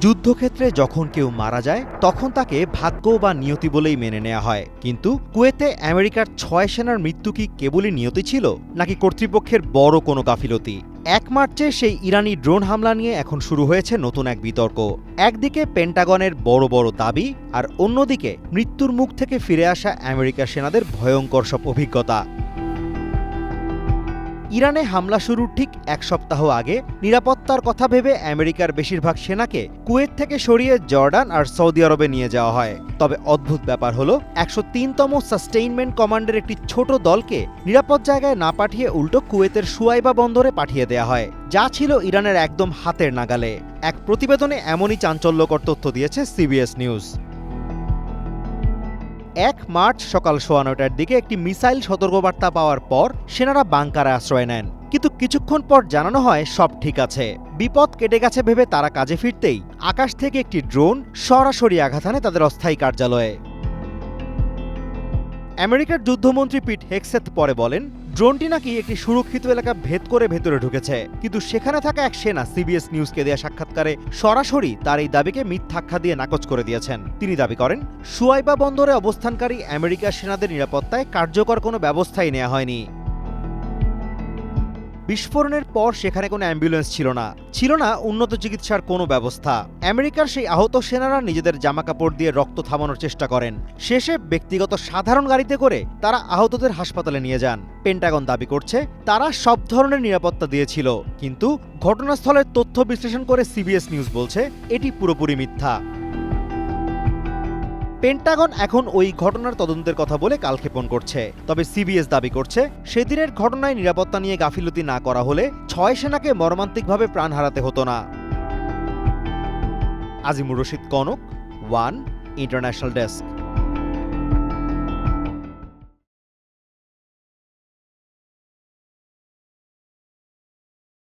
যুদ্ধক্ষেত্রে যখন কেউ মারা যায় তখন তাকে ভাগ্য বা নিয়তি বলেই মেনে নেওয়া হয়, কিন্তু কুয়েতে আমেরিকার ৬ সেনার মৃত্যু কি কেবলই নিয়তি ছিল, নাকি কর্তৃপক্ষের বড় কোনো গাফিলতি? ১ মার্চে সেই ইরানি ড্রোন হামলা নিয়ে এখন শুরু হয়েছে নতুন এক বিতর্ক। একদিকে পেন্টাগনের বড় বড় দাবি, আর অন্যদিকে মৃত্যুর মুখ থেকে ফিরে আসা আমেরিকার সেনাদের ভয়ঙ্কর সব অভিজ্ঞতা। ইরানে হামলা শুরুর ঠিক ১ সপ্তাহ আগে নিরাপত্তার কথা ভেবে আমেরিকার বেশিরভাগ সেনাকে কুয়েত থেকে সরিয়ে জর্ডান আর সৌদি আরবে নিয়ে যাওয়া হয়। তবে অদ্ভুত ব্যাপার হলো ১০৩তম সাস্টেইনমেন্ট কমান্ডের একটি ছোট দলকে নিরাপদ জায়গায় না পাঠিয়ে উল্টো কুয়েতের সুয়াইবা বন্দরে পাঠিয়ে দেয়া হয়, যা ছিল ইরানের একদম হাতের নাগালে। এক প্রতিবেদনে এমনই চাঞ্চল্যকর তথ্য দিয়েছে সিবিএস নিউজ। ১ মার্চ সকাল ৯:১টার দিকে একটি মিসাইল সতর্কবার্তা পাওয়ার পর সেনারা বাংকারে আশ্রয় নেন, কিন্তু কিছুক্ষণ পর জানানো হয় সব ঠিক আছে। বিপদ কেটে গেছে ভেবে তারা কাজে ফিরতেই আকাশ থেকে একটি ড্রোন সরাসরি আঘাত হানে তাদের অস্থায়ী কার্যালয়ে। আমেরিকার যুদ্ধমন্ত্রী পিট হেগসেথ পরে বলেন, ড্রোনটি নাকি একটি সুরক্ষিত এলাকা ভেদ করে ভেতরে ঢুকেছে, কিন্তু সেখানে থাকা এক সেনা সিবিএস নিউজকে দেয়া সাক্ষাৎকারে সরাসরি তার এই দাবিকে মিথ্যাখ্যা দিয়ে নাকচ করে দিয়েছেন। তিনি দাবি করেন, সুয়াইবা বন্দরে অবস্থানকারী আমেরিকার সেনাদের নিরাপত্তায় কার্যকর কোনো ব্যবস্থাই নেওয়া হয়নি। বিস্ফোরণের পর সেখানে কোনো অ্যাম্বুলেন্স ছিল না উন্নত চিকিৎসার কোনো ব্যবস্থা। আমেরিকার সেই আহত সেনারা নিজেদের জামাকাপড় দিয়ে রক্ত থামানোর চেষ্টা করেন। শেষে ব্যক্তিগত সাধারণ গাড়িতে করে তারা আহতদের হাসপাতালে নিয়ে যান। পেন্টাগন দাবি করছে তারা সব ধরনের নিরাপত্তা দিয়েছিল, কিন্তু ঘটনাস্থলের তথ্য বিশ্লেষণ করে সিবিএস নিউজ বলছে এটি পুরোপুরি মিথ্যা। পেন্টাগন এখন ওই ঘটনার তদন্তের কথা বলে কালক্ষেপণ করছে, তবে সিবিএস দাবি করছে সেদিনের ঘটনায় নিরাপত্তা নিয়ে গাফিলতি না করা হলে ৬ সেনাকে মর্মান্তিকভাবে প্রাণ হারাতে হতো না। Azimur Rashid Kanak, one international desk.